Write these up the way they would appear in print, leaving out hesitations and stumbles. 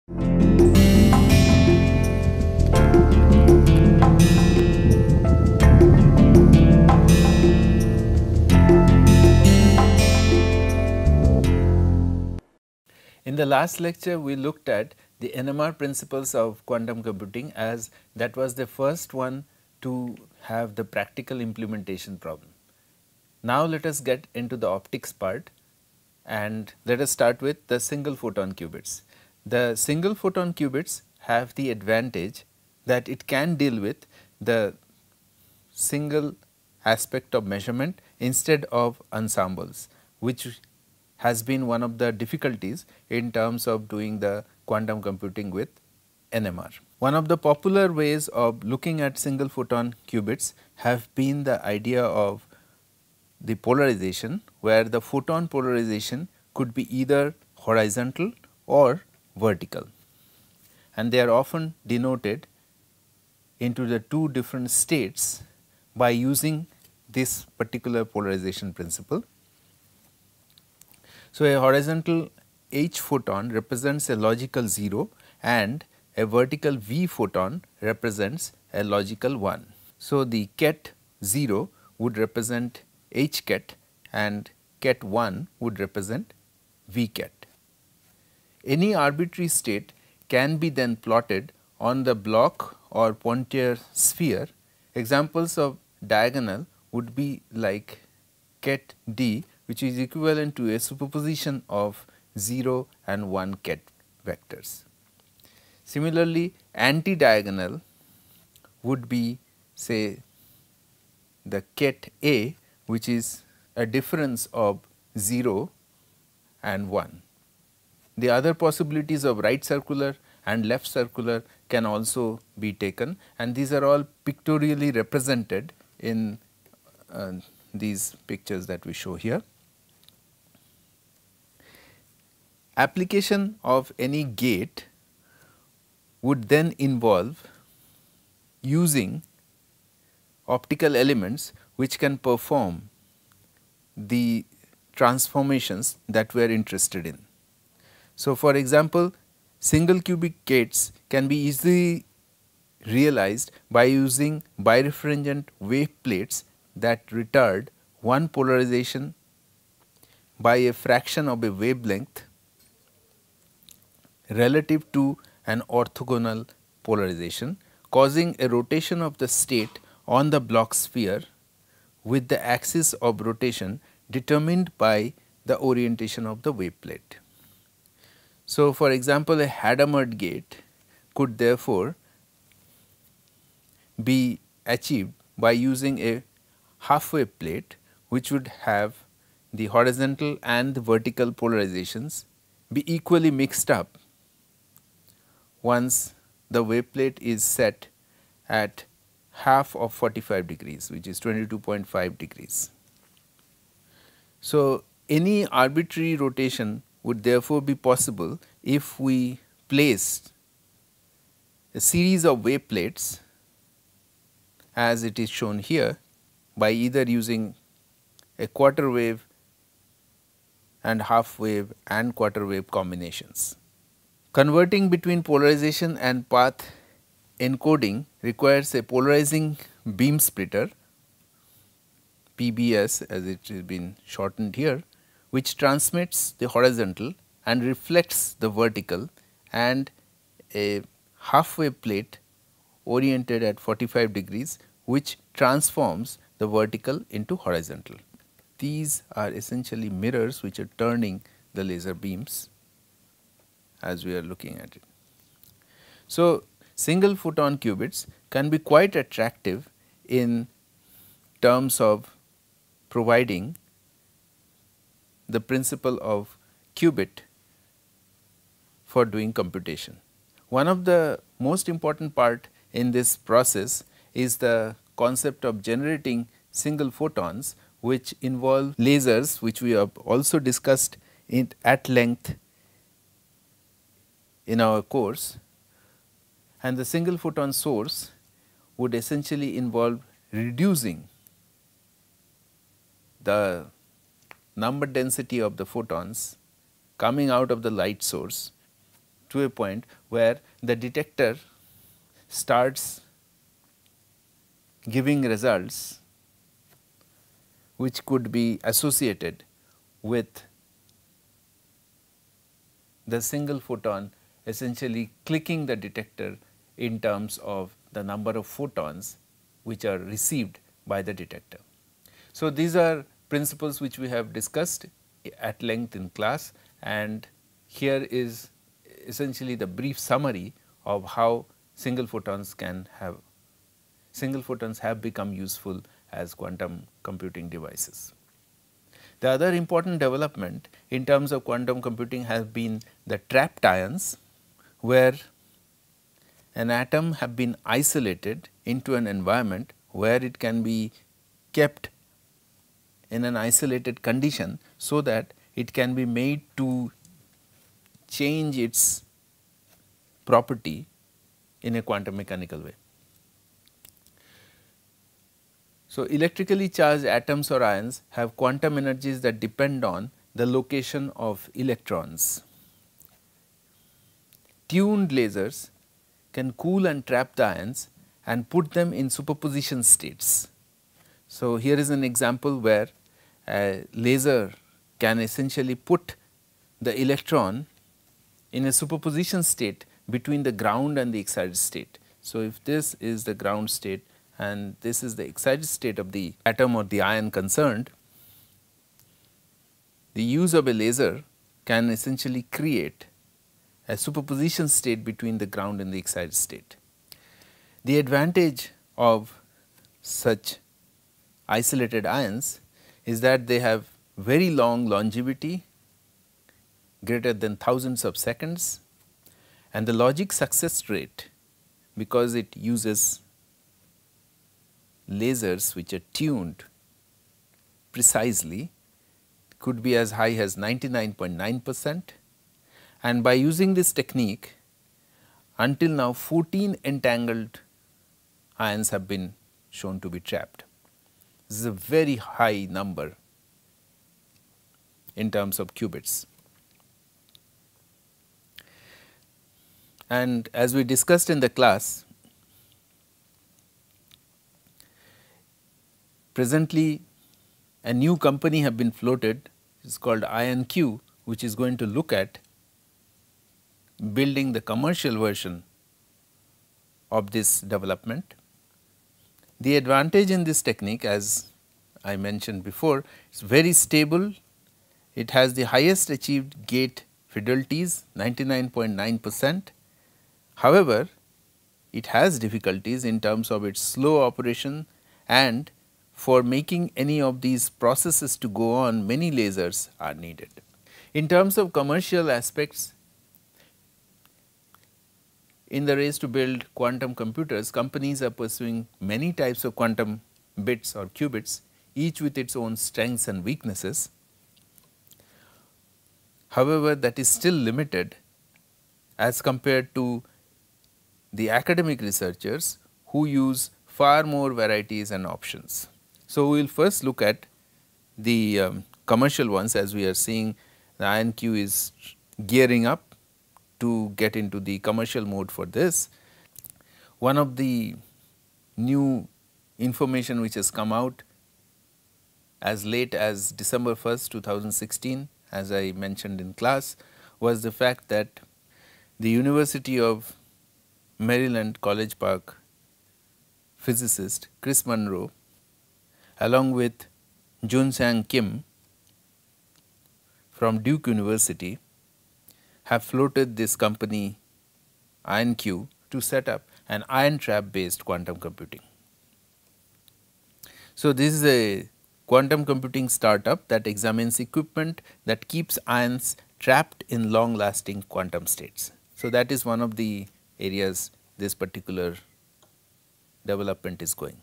In the last lecture, we looked at the NMR principles of quantum computing, as that was the first one to have the practical implementation problem. Now, let us get into the optics part, and let us start with the single photon qubits. The single photon qubits have the advantage that it can deal with the single aspect of measurement instead of ensembles, which has been one of the difficulties in terms of doing the quantum computing with NMR. One of the popular ways of looking at single photon qubits have been the idea of the polarization, where the photon polarization could be either horizontal or vertical, and they are often denoted into the two different states by using this particular polarization principle. So, a horizontal H photon represents a logical 0 and a vertical V photon represents a logical 1. So, the ket 0 would represent H ket and ket 1 would represent V ket. Any arbitrary state can be then plotted on the block or Pointier sphere. Examples of diagonal would be like ket D, which is equivalent to a superposition of 0 and 1 ket vectors. Similarly, anti-diagonal would be, say, the ket A, which is a difference of 0 and 1. The other possibilities of right circular and left circular can also be taken, and these are all pictorially represented in these pictures that we show here. Application of any gate would then involve using optical elements which can perform the transformations that we are interested in. So, for example, single cubic gates can be easily realized by using birefringent wave plates that retard one polarization by a fraction of a wavelength relative to an orthogonal polarization, causing a rotation of the state on the block sphere with the axis of rotation determined by the orientation of the wave plate. So, for example, a Hadamard gate could therefore be achieved by using a half wave plate, which would have the horizontal and the vertical polarizations be equally mixed up once the wave plate is set at half of 45 degrees, which is 22.5 degrees. So, any arbitrary rotation would therefore be possible if we placed a series of wave plates, as it is shown here, by either using a quarter wave and half wave and quarter wave combinations. Converting between polarization and path encoding requires a polarizing beam splitter, PBS as it has been shortened here, which transmits the horizontal and reflects the vertical, and a half wave plate oriented at 45 degrees, which transforms the vertical into horizontal. These are essentially mirrors which are turning the laser beams as we are looking at it. So, single photon qubits can be quite attractive in terms of providing the principle of qubit for doing computation. One of the most important part in this process is the concept of generating single photons, which involve lasers, which we have also discussed at length in our course, and the single photon source would essentially involve reducing the number density of the photons coming out of the light source to a point where the detector starts giving results which could be associated with the single photon essentially clicking the detector in terms of the number of photons which are received by the detector. So, these are principles which we have discussed at length in class, and here is essentially the brief summary of how single photons have become useful as quantum computing devices. The other important development in terms of quantum computing has been the trapped ions, where an atom have been isolated into an environment where it can be kept in an isolated condition, so that it can be made to change its property in a quantum mechanical way. So, electrically charged atoms or ions have quantum energies that depend on the location of electrons. Tuned lasers can cool and trap the ions and put them in superposition states. So, here is an example where a laser can essentially put the electron in a superposition state between the ground and the excited state. So, if this is the ground state and this is the excited state of the atom or the ion concerned, the use of a laser can essentially create a superposition state between the ground and the excited state. The advantage of such isolated ions is that they have very long longevity, greater than thousands of seconds, and the logic success rate, because it uses lasers which are tuned precisely, could be as high as 99.9%, and by using this technique, until now 14 entangled ions have been shown to be trapped. This is a very high number in terms of qubits. And as we discussed in the class, presently a new company have been floated, it is called NineQ, which is going to look at building the commercial version of this development. The advantage in this technique, as I mentioned before, is very stable. It has the highest achieved gate fidelities, 99.9%. However, it has difficulties in terms of its slow operation, and for making any of these processes to go on, many lasers are needed. In terms of commercial aspects, in the race to build quantum computers, companies are pursuing many types of quantum bits or qubits, each with its own strengths and weaknesses. However, that is still limited as compared to the academic researchers who use far more varieties and options. So, we will first look at the commercial ones. As we are seeing, the NineQ is gearing up to get into the commercial mode for this. One of the new information which has come out as late as December 1st, 2016, as I mentioned in class, was the fact that the University of Maryland College Park physicist Chris Monroe, along with Jun-Sang Kim from Duke University, have floated this company NineQ to set up an ion trap based quantum computing. So, this is a quantum computing startup that examines equipment that keeps ions trapped in long lasting quantum states. So, that is one of the areas this particular development is going.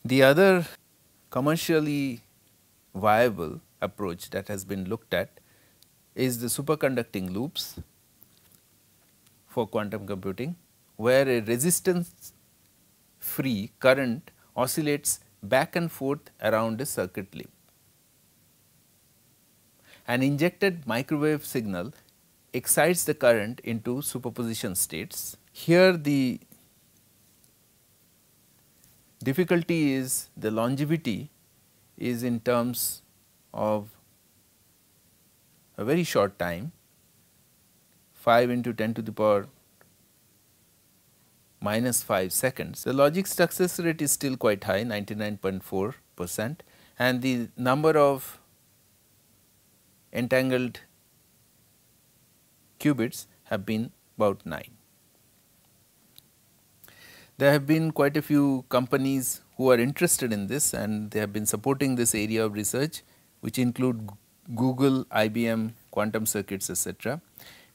The other commercially viable approach that has been looked at is the superconducting loops for quantum computing, where a resistance free current oscillates back and forth around a circuit lip. An injected microwave signal excites the current into superposition states. Here the difficulty is the longevity is in terms of a very short time, 5 into 10 to the power minus 5 seconds. The logic success rate is still quite high, 99.4%, and the number of entangled qubits have been about 9. There have been quite a few companies who are interested in this, and they have been supporting this area of research, which include Google, IBM, Quantum Circuits, etc.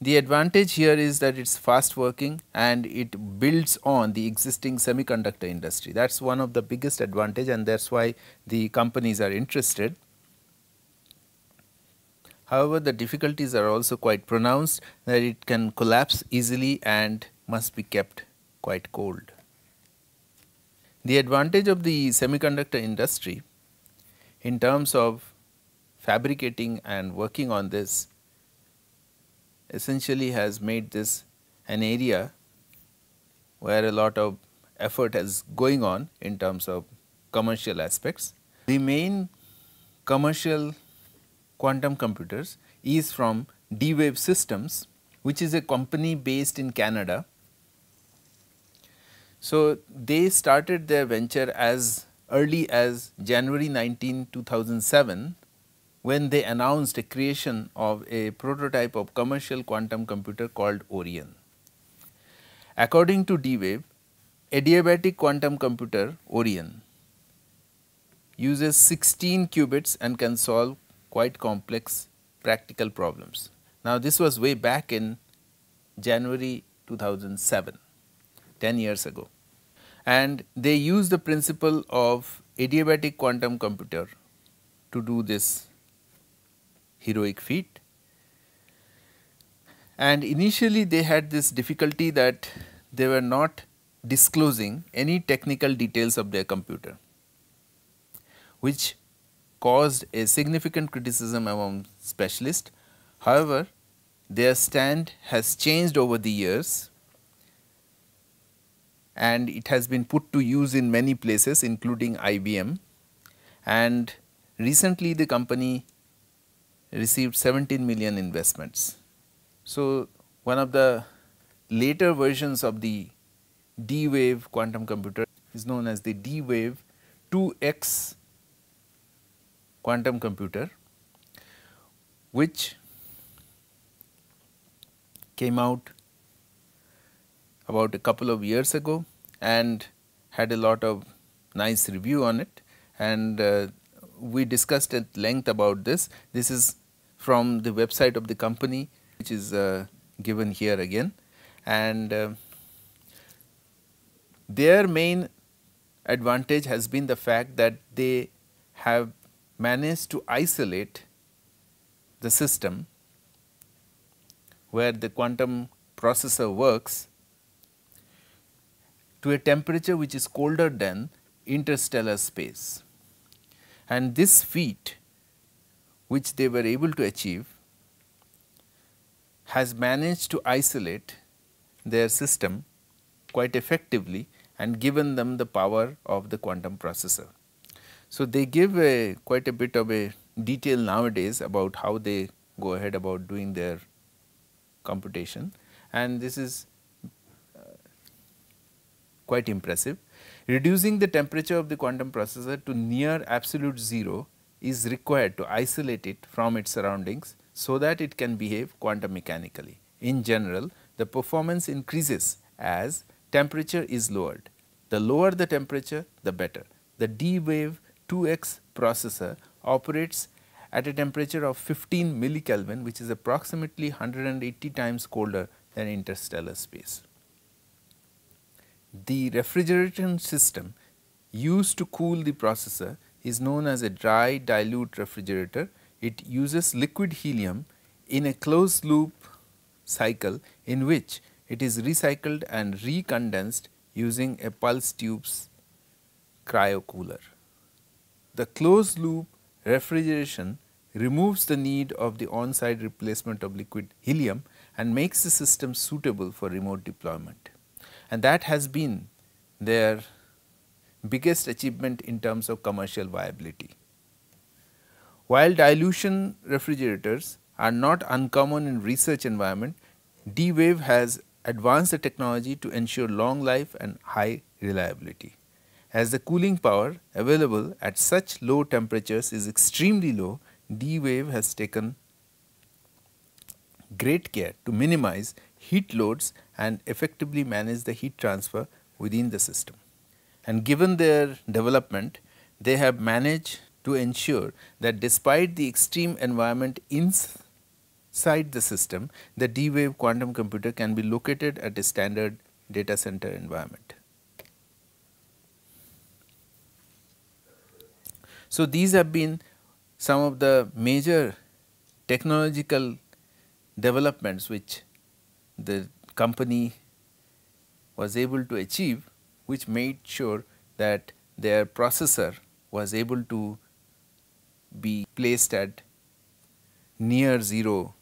The advantage here is that it is fast working and it builds on the existing semiconductor industry. That is one of the biggest advantage, and that is why the companies are interested. However, the difficulties are also quite pronounced, that it can collapse easily and must be kept quite cold. The advantage of the semiconductor industry in terms of fabricating and working on this essentially has made this an area where a lot of effort is going on in terms of commercial aspects. The main commercial quantum computers is from DWave Systems, which is a company based in Canada. So, they started their venture as early as January 19, 2007, when they announced a creation of a prototype of commercial quantum computer called Orion. According to DWave, adiabatic quantum computer Orion uses 16 qubits and can solve quite complex practical problems. Now, this was way back in January 2007, 10 years ago, and they use the principle of adiabatic quantum computer to do this heroic feat. And initially they had this difficulty that they were not disclosing any technical details of their computer, which caused a significant criticism among specialists. However, their stand has changed over the years, and it has been put to use in many places including IBM, and recently the company received 17 million investments. So, one of the later versions of the DWave quantum computer is known as the DWave 2X quantum computer, which came out about a couple of years ago and had a lot of nice review on it, and we discussed at length about this. This is from the website of the company, which is given here again, and their main advantage has been the fact that they have managed to isolate the system where the quantum processor works to a temperature which is colder than interstellar space. And this feat, which they were able to achieve, has managed to isolate their system quite effectively and given them the power of the quantum processor. So, they give quite a bit of a detail nowadays about how they go ahead about doing their computation, and this is quite impressive. Reducing the temperature of the quantum processor to near absolute 0 is required to isolate it from its surroundings so that it can behave quantum mechanically. In general, the performance increases as temperature is lowered. The lower the temperature, the better. The DWave 2X processor operates at a temperature of 15 millikelvin, which is approximately 180 times colder than interstellar space. The refrigeration system used to cool the processor is known as a dry dilute refrigerator. It uses liquid helium in a closed loop cycle in which it is recycled and recondensed using a pulse tube's cryocooler. The closed loop refrigeration removes the need of the on-site replacement of liquid helium and makes the system suitable for remote deployment. And that has been their biggest achievement in terms of commercial viability. While dilution refrigerators are not uncommon in research environment, DWave has advanced the technology to ensure long life and high reliability. As the cooling power available at such low temperatures is extremely low, DWave has taken great care to minimize heat loads and effectively manage the heat transfer within the system. And given their development, they have managed to ensure that despite the extreme environment inside the system, the DWave quantum computer can be located at a standard data center environment. So, these have been some of the major technological developments which the company was able to achieve, which made sure that their processor was able to be placed at near 0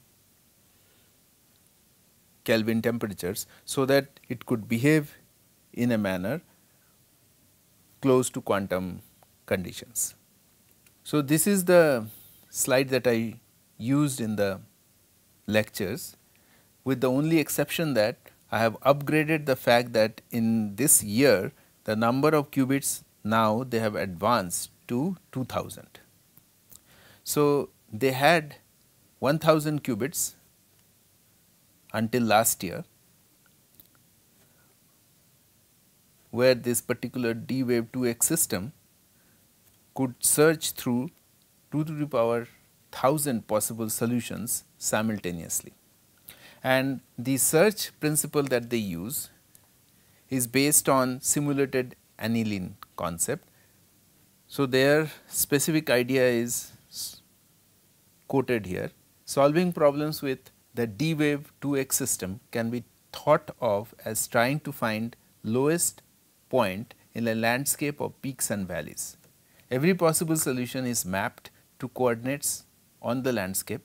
Kelvin temperatures, so that it could behave in a manner close to quantum conditions. So, this is the slide that I used in the lectures, with the only exception that I have upgraded the fact that in this year the number of qubits now they have advanced to 2000. So, they had 1000 qubits until last year, where this particular DWave 2x system could search through 2 to the power 1000 possible solutions simultaneously. And the search principle that they use is based on simulated annealing concept. So, their specific idea is quoted here: solving problems with the DWave 2x system can be thought of as trying to find lowest point in a landscape of peaks and valleys. Every possible solution is mapped to coordinates on the landscape,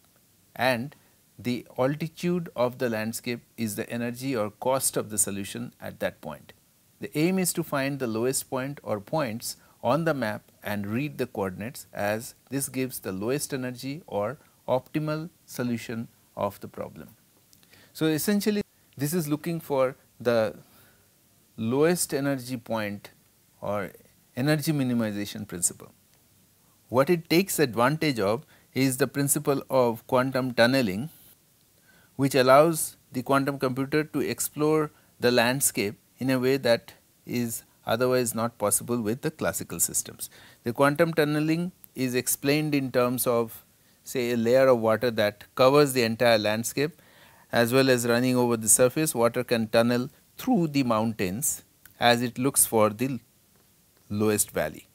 and the altitude of the landscape is the energy or cost of the solution at that point. The aim is to find the lowest point or points on the map and read the coordinates, as this gives the lowest energy or optimal solution of the problem. So, essentially this is looking for the lowest energy point or energy minimization principle. What it takes advantage of is the principle of quantum tunneling, which allows the quantum computer to explore the landscape in a way that is otherwise not possible with the classical systems. The quantum tunneling is explained in terms of, say, a layer of water that covers the entire landscape, as well as running over the surface. Water can tunnel through the mountains as it looks for the lowest valley.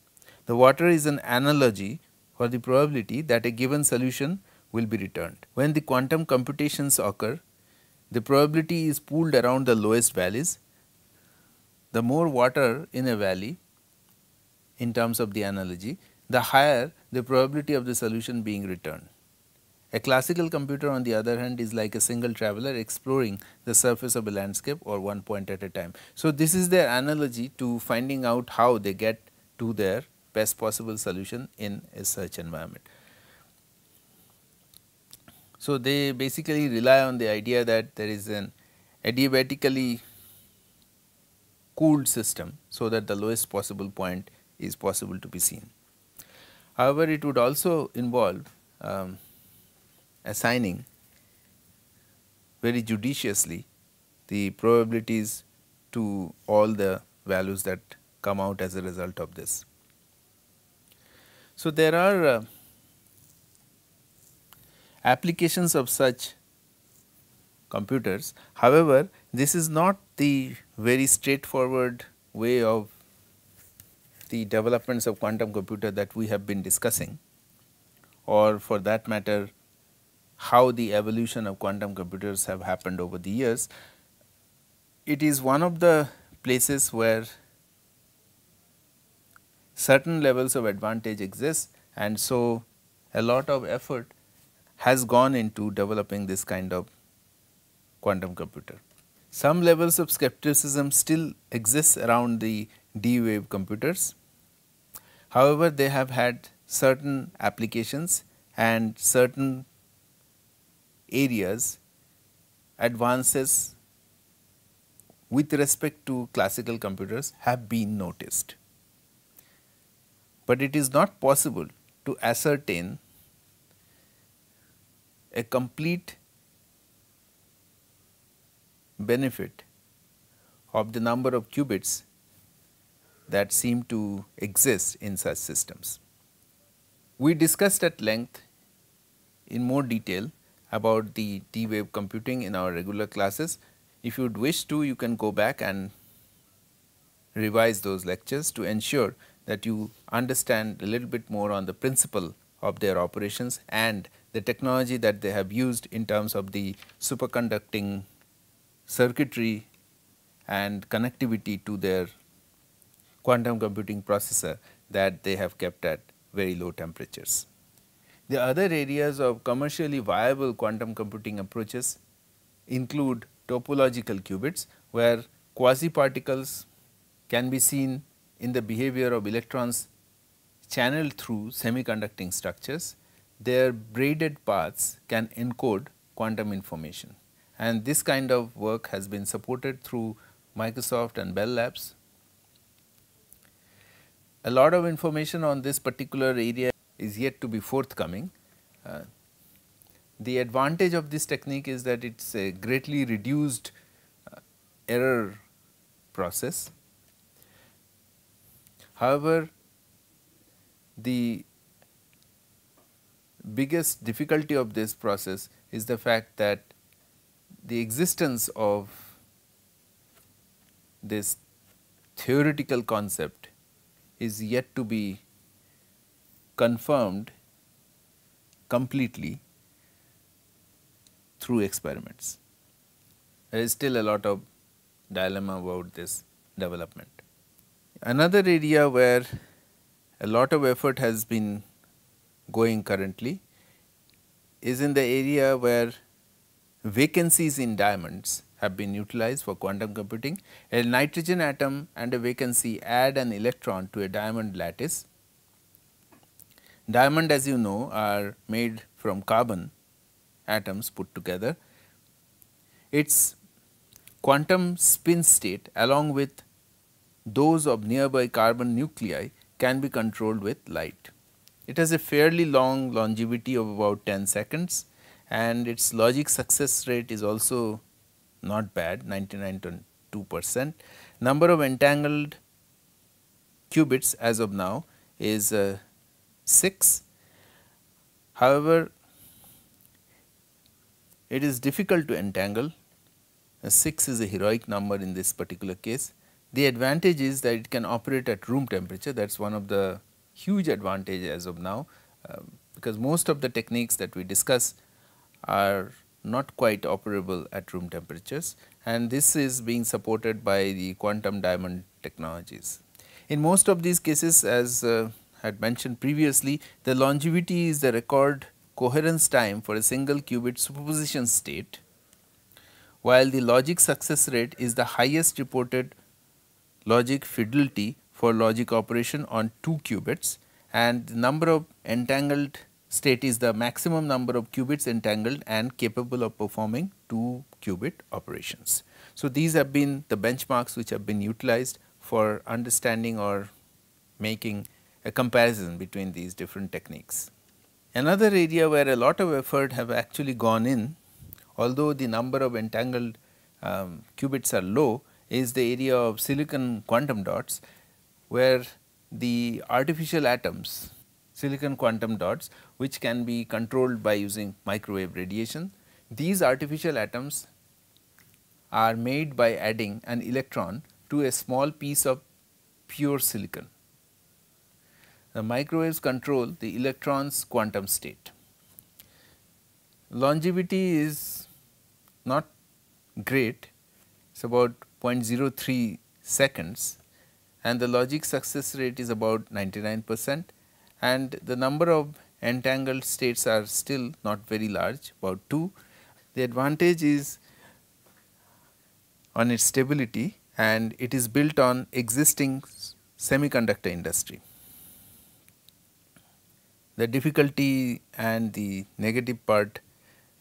The water is an analogy for the probability that a given solution will be returned. When the quantum computations occur, the probability is pooled around the lowest valleys. The more water in a valley, in terms of the analogy, the higher the probability of the solution being returned. A classical computer, on the other hand, is like a single traveler exploring the surface of a landscape or one point at a time. So, this is their analogy to finding out how they get to their best possible solution in a search environment. So, they basically rely on the idea that there is an adiabatically cooled system, so that the lowest possible point is possible to be seen. However, it would also involve assigning very judiciously the probabilities to all the values that come out as a result of this. So, there are applications of such computers. However, this is not the very straightforward way of the developments of quantum computer that we have been discussing, or for that matter how the evolution of quantum computers have happened over the years. It is one of the places where certain levels of advantage exist, and so a lot of effort has gone into developing this kind of quantum computer. Some levels of skepticism still exists around the DWave computers. However, they have had certain applications and certain areas advances with respect to classical computers have been noticed. But it is not possible to ascertain a complete benefit of the number of qubits that seem to exist in such systems. We discussed at length in more detail about the DWave computing in our regular classes. If you would wish to, you can go back and revise those lectures to ensure that you understand a little bit more on the principle of their operations and the technology that they have used in terms of the superconducting circuitry and connectivity to their quantum computing processor that they have kept at very low temperatures. The other areas of commercially viable quantum computing approaches include topological qubits, where quasi-particles can be seen in the behavior of electrons channeled through semiconducting structures. Their braided paths can encode quantum information, and this kind of work has been supported through Microsoft and Bell Labs. A lot of information on this particular area is yet to be forthcoming. The advantage of this technique is that it is a greatly reduced error process. However, the biggest difficulty of this process is the fact that the existence of this theoretical concept is yet to be confirmed completely through experiments. There is still a lot of dilemma about this development. Another area where a lot of effort has been going currently is in the area where vacancies in diamonds have been utilized for quantum computing. A nitrogen atom and a vacancy add an electron to a diamond lattice. Diamond, as you know, are made from carbon atoms put together. Its quantum spin state along with those of nearby carbon nuclei can be controlled with light. It has a fairly long longevity of about 10 seconds, and its logic success rate is also not bad, 99.2%. Number of entangled qubits as of now is 6. However, it is difficult to entangle. 6 is a heroic number in this particular case. The advantage is that it can operate at room temperature. That is one of the huge advantages as of now, because most of the techniques that we discuss are not quite operable at room temperatures, and this is being supported by the quantum diamond technologies. In most of these cases, as had mentioned previously, the longevity is the record coherence time for a single qubit superposition state, while the logic success rate is the highest reported logic fidelity for logic operation on 2 qubits, and the number of entangled state is the maximum number of qubits entangled and capable of performing 2 qubit operations. So, these have been the benchmarks which have been utilized for understanding or making a comparison between these different techniques. Another area where a lot of effort have actually gone in, although the number of entangled qubits are low, is the area of silicon quantum dots, where the artificial atoms, silicon quantum dots, which can be controlled by using microwave radiation. These artificial atoms are made by adding an electron to a small piece of pure silicon. The microwaves control the electron's quantum state. Longevity is not great, it is about 0.03 seconds, and the logic success rate is about 99%, and the number of entangled states are still not very large, about 2. The advantage is on its stability, and it is built on existing semiconductor industry. The difficulty and the negative part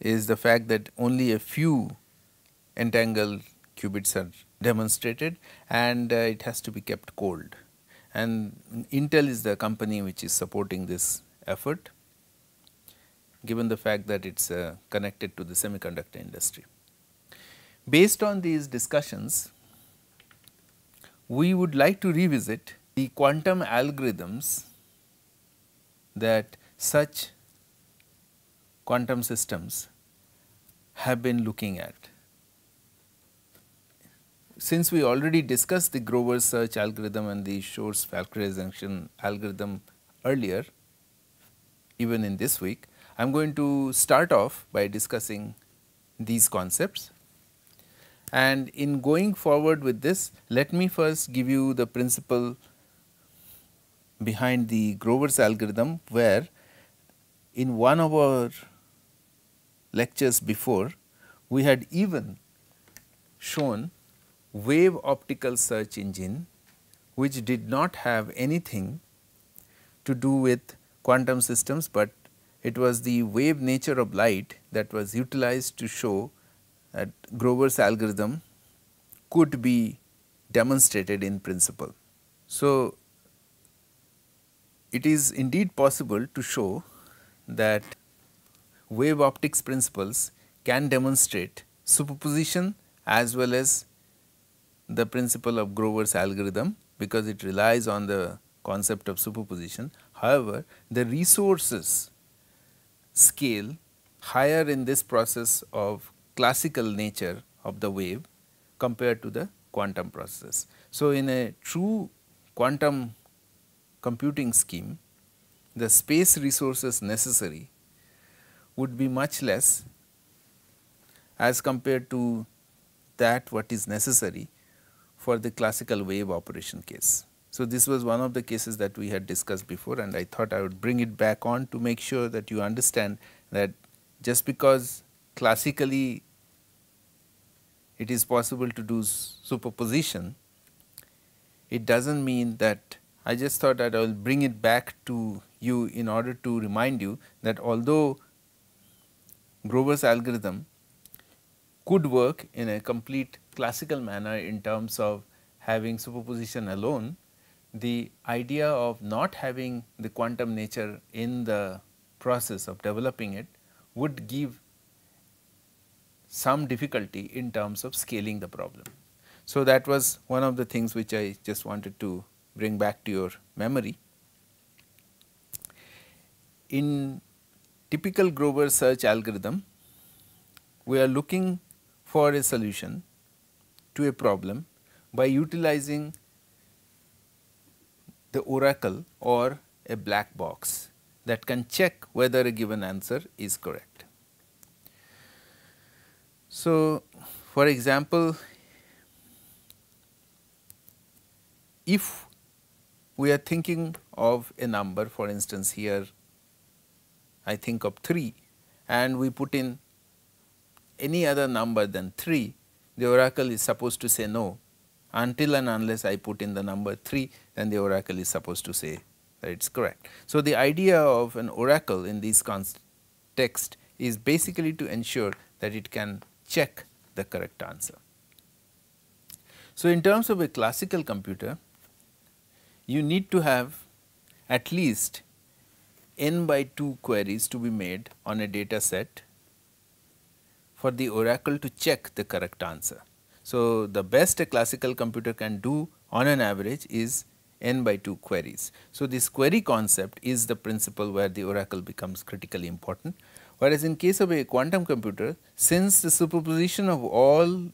is the fact that only a few entangled qubits are demonstrated, and it has to be kept cold. And Intel is the company which is supporting this effort, given the fact that it is connected to the semiconductor industry. Based on these discussions, we would like to revisit the quantum algorithms that such quantum systems have been looking at. Since we already discussed the Grover's search algorithm and the Shor's factorization algorithm earlier, even in this week, I am going to start off by discussing these concepts. And in going forward with this, let me first give you the principle behind the Grover's algorithm, where in one of our lectures before, we had even shown wave optical search engine, which did not have anything to do with quantum systems, but it was the wave nature of light that was utilized to show that Grover's algorithm could be demonstrated in principle. So, it is indeed possible to show that wave optics principles can demonstrate superposition as well as the principle of Grover's algorithm, because it relies on the concept of superposition. However, the resources scale higher in this process of classical nature of the wave compared to the quantum processes. So, in a true quantum computing scheme, the space resources necessary would be much less as compared to that what is necessary for the classical wave operation case. So, this was one of the cases that we had discussed before, and I thought I would bring it back on to make sure that you understand that just because classically it is possible to do superposition, it does not mean that. I just thought that I will bring it back to you in order to remind you that although Grover's algorithm could work in a complete classical manner in terms of having superposition alone, the idea of not having the quantum nature in the process of developing it would give some difficulty in terms of scaling the problem. So, that was one of the things which I just wanted to bring back to your memory. In typical Grover search algorithm, we are looking for a solution to a problem by utilizing the oracle or a black box that can check whether a given answer is correct. So, for example, if we are thinking of a number, for instance, here I think of 3, and we put in any other number than 3, the oracle is supposed to say no. Until and unless I put in the number 3, then the oracle is supposed to say that it is correct. So, the idea of an oracle in this context is basically to ensure that it can check the correct answer. So, in terms of a classical computer, you need to have at least n by 2 queries to be made on a data set for the oracle to check the correct answer. So, the best a classical computer can do on an average is n by 2 queries. So, this query concept is the principle where the oracle becomes critically important, whereas in case of a quantum computer, since the superposition of all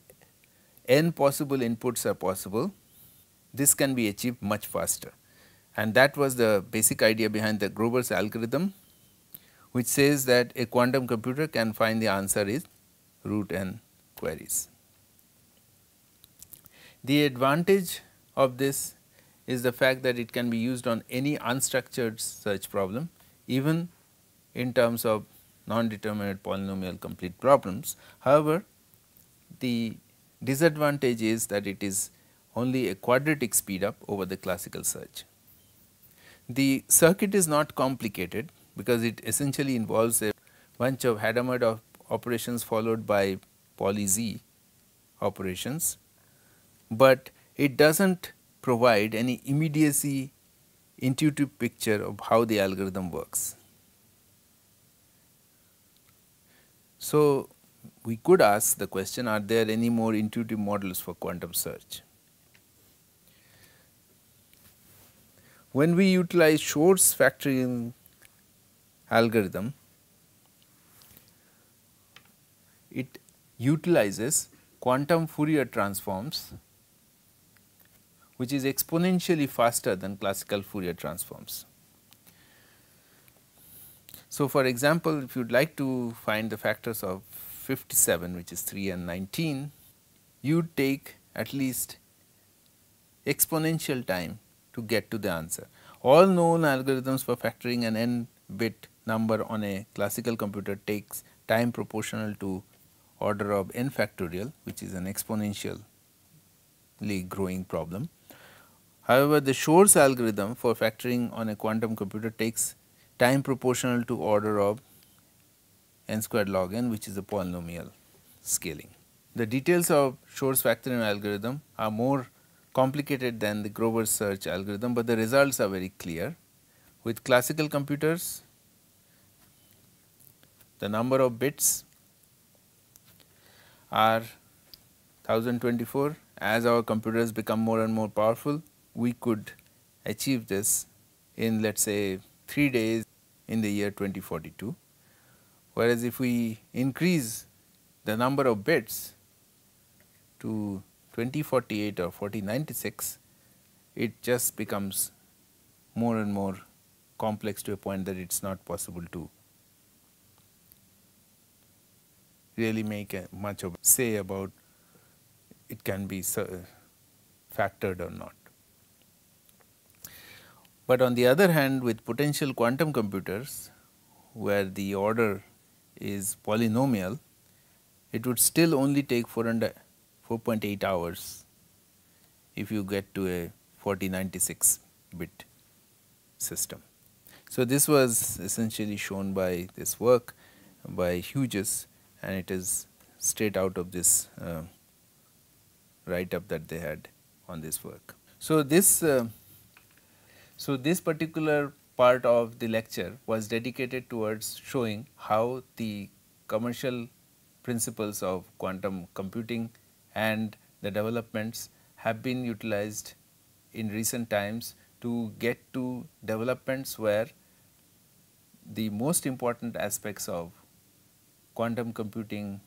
n possible inputs are possible, this can be achieved much faster, and that was the basic idea behind the Grover's algorithm, which says that a quantum computer can find the answer is root n queries. The advantage of this is the fact that it can be used on any unstructured search problem, even in terms of non-determinate polynomial complete problems. However, the disadvantage is that it is only a quadratic speed up over the classical search. The circuit is not complicated because it essentially involves a bunch of Hadamard operations followed by poly Z operations, but it does not provide any immediacy intuitive picture of how the algorithm works. So, we could ask the question, are there any more intuitive models for quantum search? When we utilize Shor's factoring algorithm, it utilizes quantum Fourier transforms, which is exponentially faster than classical Fourier transforms. So, for example, if you would like to find the factors of 57, which is 3 and 19, you would take at least exponential time to get to the answer. All known algorithms for factoring an n bit number on a classical computer takes time proportional to order of n factorial, which is an exponentially growing problem. However, the Shor's algorithm for factoring on a quantum computer takes time proportional to order of n squared log n, which is a polynomial scaling. The details of Shor's factoring algorithm are more complicated than the Grover's search algorithm, but the results are very clear. With classical computers, the number of bits are 1024. As our computers become more and more powerful, we could achieve this in, let us say, 3 days in the year 2042. Whereas, if we increase the number of bits to 2048 or 4096, it just becomes more and more complex to a point that it is not possible to really make much of a say about it can be factored or not. But on the other hand, with potential quantum computers, where the order is polynomial, it would still only take 4.8 hours if you get to a 4096 bit system. So, this was essentially shown by this work by Hughes, and it is straight out of this write up that they had on this work. So, this particular part of the lecture was dedicated towards showing how the commercial principles of quantum computing and the developments have been utilized in recent times to get to developments where the most important aspects of quantum computing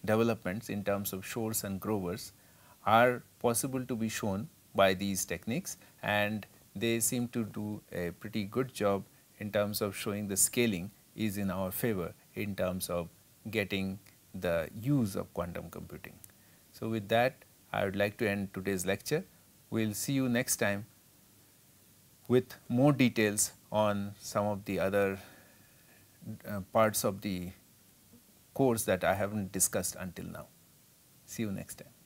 developments in terms of Shor's and Grover's are possible to be shown by these techniques, and they seem to do a pretty good job in terms of showing the scaling is in our favor in terms of getting the use of quantum computing. So, with that, I would like to end today's lecture. We will see you next time with more details on some of the other parts of the course that I have not discussed until now. See you next time.